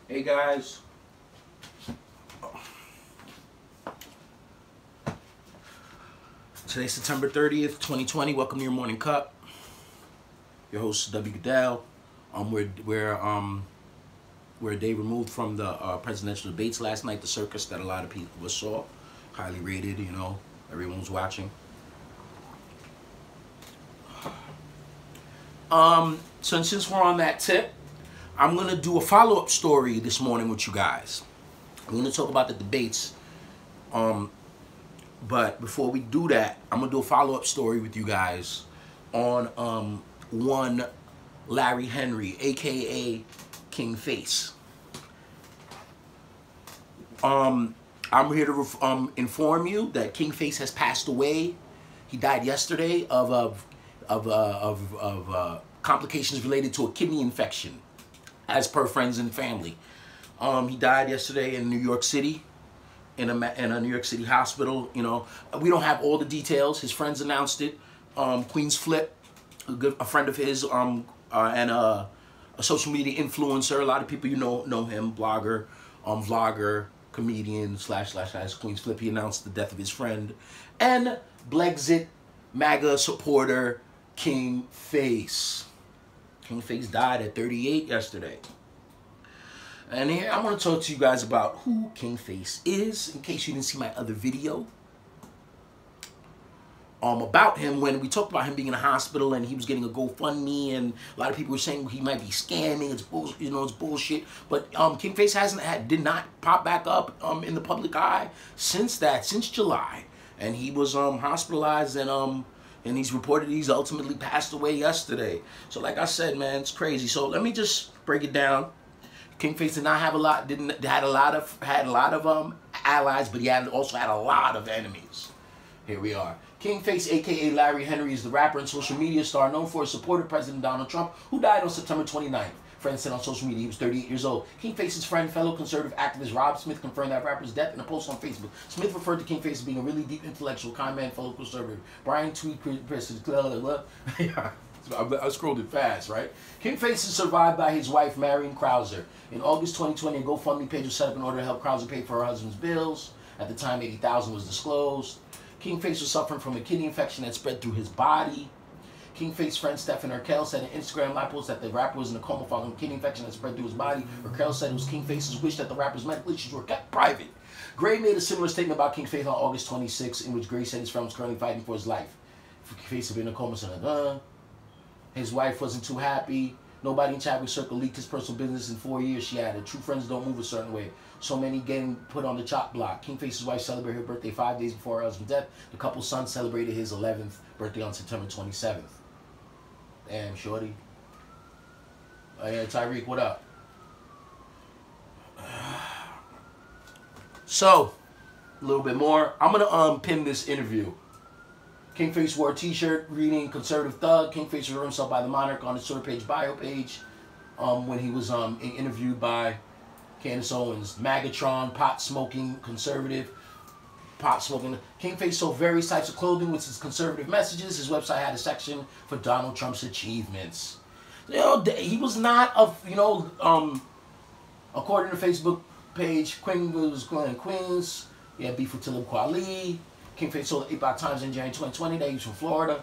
Hey guys. Today's September 30th, 2020. Welcome to your morning cup. Your host W. Goodell. We're a day removed from the presidential debates last night, the circus that a lot of people saw. Highly rated, you know, everyone was watching. So since we're on that tip, I'm gonna do a follow-up story this morning with you guys. I'm gonna talk about the debates. But before we do that, I'm gonna do a follow-up story with you guys on one Larry Henry, aka KingFace. I'm here to inform you that KingFace has passed away. He died yesterday of complications related to a kidney infection, as per friends and family. He died yesterday in New York City, in a New York City hospital. You know, we don't have all the details. His friends announced it. Queen's Flip, a friend of his, and a social media influencer. A lot of people know him, blogger, vlogger, comedian, / Queen's Flip. He announced the death of his friend. And Blexit, Maga supporter, KingFace. KingFace died at 38 yesterday. And here I want to talk to you guys about who KingFace is, in case you didn't see my other video. About him, when we talked about him being in a hospital and he was getting a GoFundMe, and a lot of people were saying he might be scamming. It's bullshit, you know, it's bullshit. But KingFace did not pop back up in the public eye since July, and he was hospitalized, and he's reported he's ultimately passed away yesterday. So like I said, man, it's crazy. So let me just break it down. KingFace did not have a lot, had a lot of allies, but he also had a lot of enemies. Here we are. KingFace, aka Larry Henry, is the rapper and social media star known for his support of President Donald Trump, who died on September 29th. Friends said on social media he was 38 years old. KingFace's friend, fellow conservative activist Rob Smith confirmed that rapper's death in a post on Facebook. Smith referred to KingFace as being a really deep intellectual, kind man, fellow conservative. Brian tweet, I scrolled it fast, right? KingFace is survived by his wife, Marion Krauser. In August 2020, a GoFundMe page was set up in order to help Krauser pay for her husband's bills. At the time, $80,000 was disclosed. KingFace was suffering from a kidney infection that spread through his body. KingFace friend Stephen Urkel said in an Instagram live post that the rapper was in a coma following a kidney infection that spread through his body. Urkel said it was KingFace's wish that the rapper's medical issues were kept private. Gray made a similar statement about KingFace on August 26, in which Gray said his friend was currently fighting for his life. KingFace had been in a coma, so his wife wasn't too happy. Nobody in Chadwick Circle leaked his personal business in 4 years, she added. True friends don't move a certain way. So many getting put on the chop block. KingFace's wife celebrated her birthday 5 days before her husband's death. The couple's son celebrated his 11th birthday on September 27th. Damn, shorty. Oh yeah, Tyreek, what up? So, a little bit more. I'm gonna pin this interview. KingFace wore a t-shirt reading "Conservative Thug." KingFace referred himself by the monarch on his Twitter page bio page when he was interviewed by Candace Owens. Magatron, pot-smoking conservative, pot-smoking. KingFace sold various types of clothing with his conservative messages. His website had a section for Donald Trump's achievements. You know, he was not according to Facebook page, Queen was going to Queens. He had beef with Talib Kweli. KingFace sold 8 times in January 2020. That he's from Florida.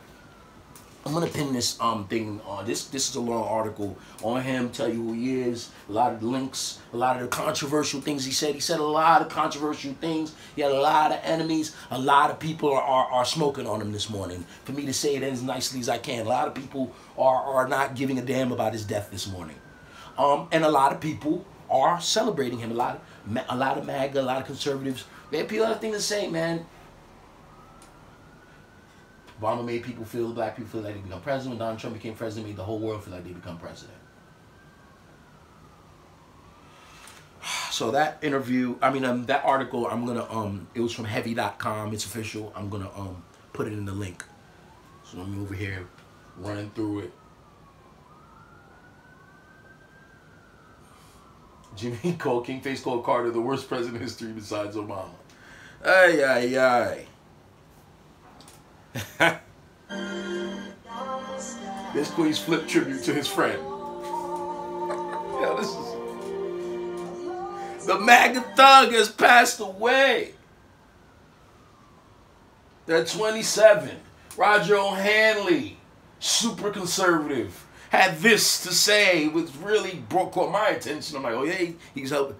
I'm gonna pin this thing on this. This is a long article on him. Tell you who he is. A lot of the links. A lot of the controversial things he said. He said a lot of controversial things. He had a lot of enemies. A lot of people are smoking on him this morning. For me to say it as nicely as I can, a lot of people are not giving a damn about his death this morning. And a lot of people are celebrating him. A lot of MAGA, a lot of conservatives. They have people have things to say, man. Obama made black people feel like they become president. When Donald Trump became president, made the whole world feel like they become president. So that interview, that article, I'm gonna, it was from heavy.com. It's official. I'm gonna put it in the link. So I'm over here running through it. Jimmy called KingFace called Carter the worst president in history besides Obama. Ay, ay, ay. This Queen's Flip tribute to his friend. Yeah, this is MAGA thug has passed away. At 27, Roger O'Hanley, super conservative, had this to say, which really caught my attention. I'm like, oh yeah, he's helping.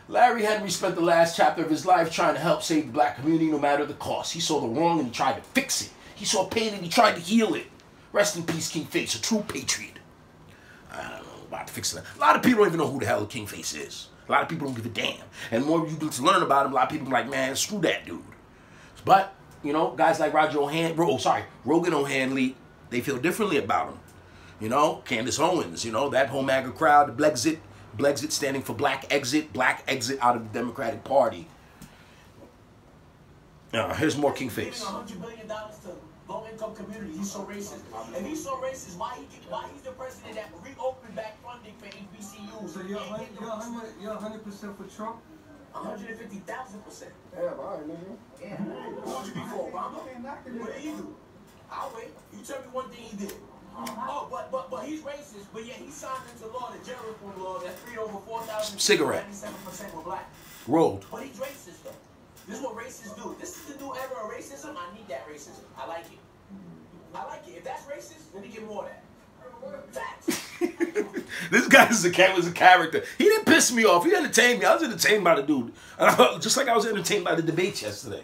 Larry Henry spent the last chapter of his life trying to help save the black community no matter the cost. He saw the wrong and he tried to fix it. He saw pain and he tried to heal it. Rest in peace, KingFace, a true patriot. I don't know about fixing that. A lot of people don't even know who the hell KingFace is. A lot of people don't give a damn. And the more you get to learn about him, a lot of people are like, man, screw that dude. But, you know, guys like Rogan O'Hanley, they feel differently about him. You know, Candace Owens, you know, that whole MAGA crowd, Blexit standing for black exit out of the Democratic Party. Here's more KingFace. $100 billion to low-income communities. He's so racist. If he's so racist, why he's the president that reopened back funding for HBCUs? So you're 100% for Trump? 150,000%. Yeah, all right, nigga. Yeah. Who would you be for, Obama? What did he do? I'll wait. You tell me one thing he did. Oh, but he's racist, but yet he signed into law, the jail reform law, that freed over 4,000 cigarette. 97% were black. Rolled. But he's racist, though. This is what racists do. This is the new era of racism. I need that racism. I like it. I like it. If that's racist, let me get more of that. Facts. This guy was a character. He didn't piss me off. He entertained me. I was entertained by the dude. Just like I was entertained by the debates yesterday.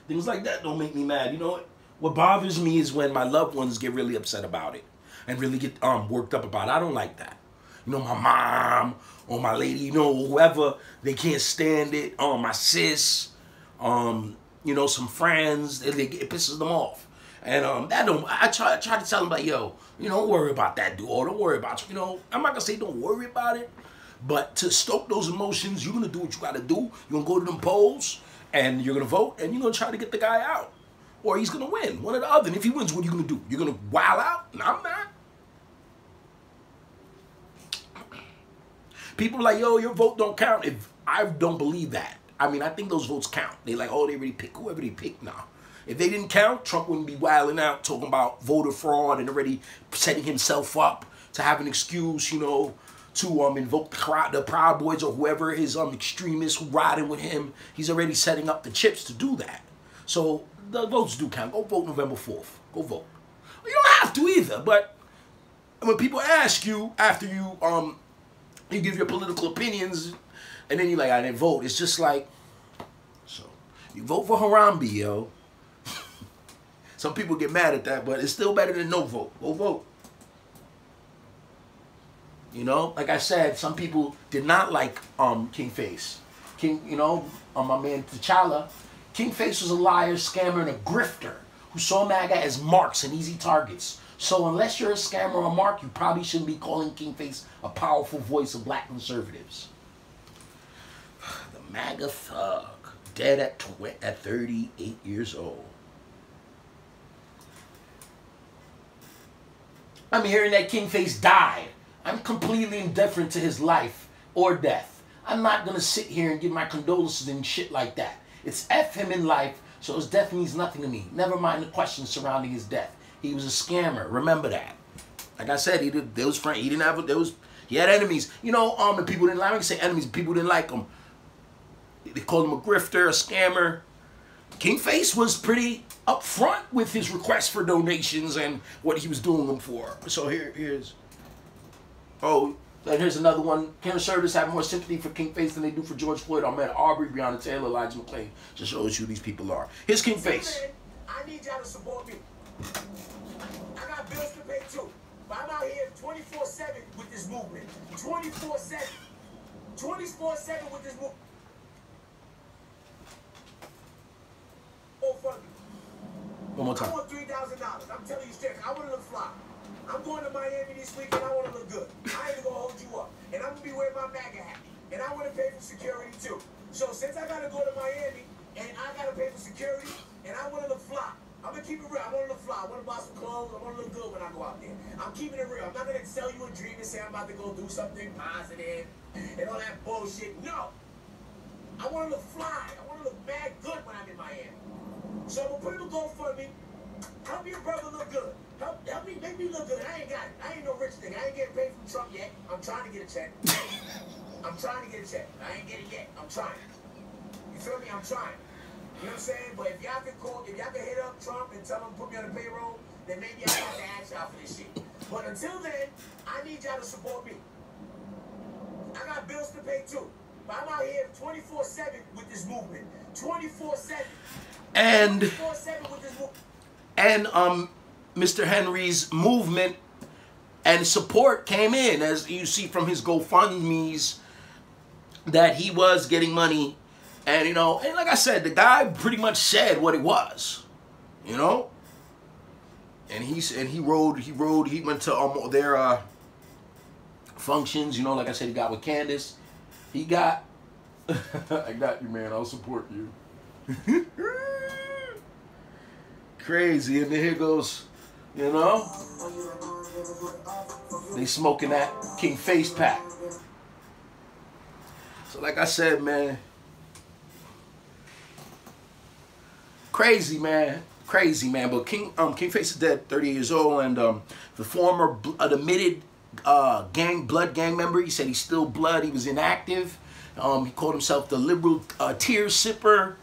Things like that don't make me mad. You know what? What bothers me is when my loved ones get really upset about it and really get worked up about it. I don't like that. You know, my mom or my lady, you know, whoever, they can't stand it. My sis, you know, some friends, it pisses them off. And I try to tell them, like, yo, you know, don't worry about that, dude. Or don't worry about, you know, I'm not going to say don't worry about it. But to stoke those emotions, you're going to do what you got to do. You're going to go to them polls and you're going to vote and you're going to try to get the guy out. Or he's going to win, one or the other. And if he wins, what are you going to do? You're going to wild out? No, I'm not. People are like, yo, your vote don't count. If I don't believe that. I mean, I think those votes count. They like, oh, they already pick whoever they pick. Nah. If they didn't count, Trump wouldn't be wilding out talking about voter fraud and already setting himself up to have an excuse, you know, to invoke the Proud Boys or whoever his extremists who riding with him. He's already setting up the chips to do that. So the votes do count. Go vote November 4th. Go vote. You don't have to either, but when people ask you after you you give your political opinions and then you're like, I didn't vote, it's just like, so you vote for Harambe, yo. Some people get mad at that, but it's still better than no vote. Go vote. You know, like I said, some people did not like KingFace. You know, my man T'Challa. KingFace was a liar, scammer, and a grifter who saw MAGA as marks and easy targets. So unless you're a scammer or a mark, you probably shouldn't be calling KingFace a powerful voice of black conservatives. The MAGA thug, dead at 38 years old. I'm hearing that KingFace died. I'm completely indifferent to his life or death. I'm not going to sit here and give my condolences and shit like that. It's F him in life, so his death means nothing to me. Never mind the questions surrounding his death. He was a scammer. Remember that. Like I said, he had enemies. You know, and people didn't like him. I say enemies, people didn't like him. They called him a grifter, a scammer. KingFace was pretty upfront with his request for donations and what he was doing them for. So here's and here's another one. Conservatives have more sympathy for KingFace than they do for George Floyd, Ahmaud Arbery, Breonna Taylor, Elijah McClain. Just shows you who these people are. Here's KingFace. I need y'all to support me. I got bills to pay too. But I'm out here 24/7 with this movement. 24/7. 24/7 with this movement. Oh, fuck me. One more time. I want $3,000. I'm telling you straight. I want to look fly. I'm going to Miami this weekend. I want to look good. I ain't going to hold you up. And I'm going to be wearing my MAGA hat. And I want to pay for security too. So since I got to go to Miami and I got to pay for security and I want to look fly, I'm going to keep it real. I want to look fly. I want to buy some clothes. I want to look good when I go out there. I'm keeping it real. I'm not going to sell you a dream and say I'm about to go do something positive and all that bullshit. No. I want to look fly. I want to look mad good when I'm in Miami. So I'm going to put in a GoFundMe. Help your brother look good. Help me, make me look good. I ain't got it. I ain't no rich nigga. I ain't getting paid from Trump yet. I'm trying to get a check. I'm trying to get a check. I ain't get it yet. I'm trying. You feel me? I'm trying. You know what I'm saying? But if y'all can hit up Trump and tell him to put me on the payroll, then maybe I have to ask y'all for this shit. But until then, I need y'all to support me. I got bills to pay too. But I'm out here 24/7 with this movement. 24/7. And 24/7 with this movement. And Mr. Henry's movement and support came in, as you see from his GoFundMe's, that he was getting money. And, you know, and like I said, the guy pretty much said what it was, you know. And he went to their functions, you know. Like I said, he got with Candace. He got, I got you, man. I'll support you. Crazy. And then here goes, you know, they smoking that KingFace pack. So like I said, man, crazy, man. But KingFace is dead, 38 years old, and the former admitted blood gang member, he said he's still blood. He was inactive. He called himself the liberal tear sipper.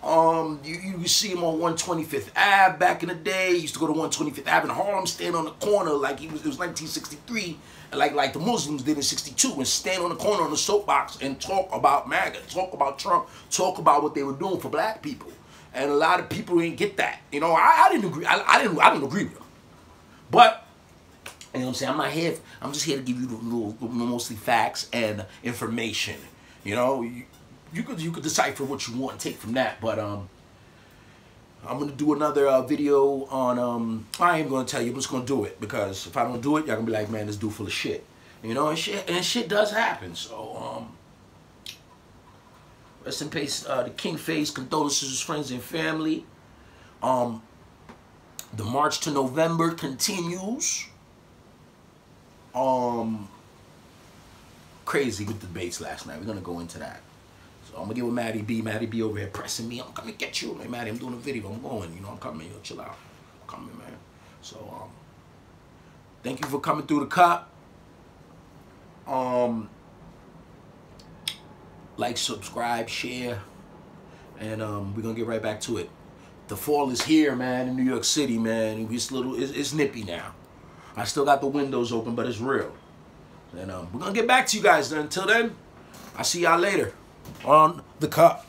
You see him on 125th Ave back in the day. He used to go to 125th Ave in Harlem, stand on the corner like it was 1963, like the Muslims did in 62, and stand on the corner on the soapbox and talk about MAGA, talk about Trump, talk about what they were doing for black people. And a lot of people didn't get that. You know, I didn't agree. I didn't agree with him. But you know what I'm saying? I'm not here. I'm just here to give you the mostly facts and information. You know, you could decipher what you want and take from that. But I'm gonna do another video on I ain't gonna tell you. I'm just gonna do it, because if I don't do it, y'all gonna be like, man, this dude full of shit. You know, and shit does happen. So rest in peace, the KingFace. Condolences to his friends and family. The march to November continues. Crazy with the debates last night. We're gonna go into that. So I'm gonna get with Maddie B. Maddie B over here pressing me. I'm coming to get you, man. Maddie, I'm doing a video. I'm going. You know, I'm coming. Yo, chill out. I'm coming, man. So thank you for coming through the cop. Like, subscribe, share, and we're gonna get right back to it. The fall is here, man, in New York City, man. It's nippy now. I still got the windows open, but it's real. And we're gonna get back to you guys. Until then, I'll see y'all later on the cup.